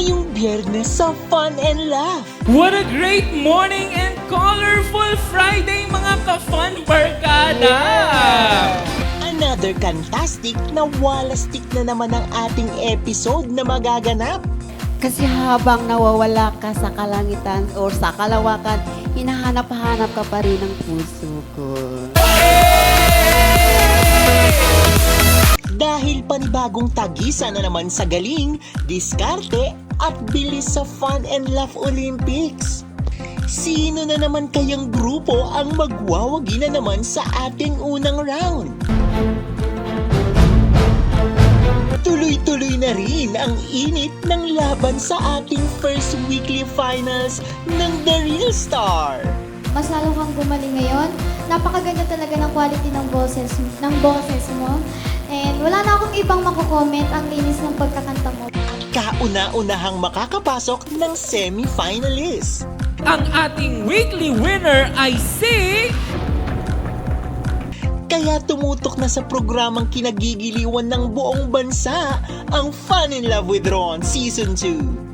ngayong Biyernes sa Fun and Laugh. What a great morning and colorful Friday mga ka-fun barkada! Another fantastic na walastik na naman ang ating episode na magaganap. Kasi habang nawawala ka sa kalangitan o sa kalawakan, hinahanap-hanap ka pa rin ng puso ko. Dahil panibagong tagisan na naman sa galing, diskarte at bilis sa Fun and Laugh Olympics. Sino na naman kayang grupo ang magwawagi na naman sa ating unang round? Tuloy-tuloy na rin ang init ng laban sa ating first weekly finals ng The Real Star. Mas lalo kang gumaling ngayon. Napakaganda talaga ng quality ng boses mo. And wala na akong ibang mako-comment, ang linis ng pagkakanta mo. Kauna-unahang makakapasok ng semi-finalist. Ang ating weekly winner ay si... Kaya tumutok na sa programang kinagigiliwan ng buong bansa ang Fun in Love with Ron Season 2.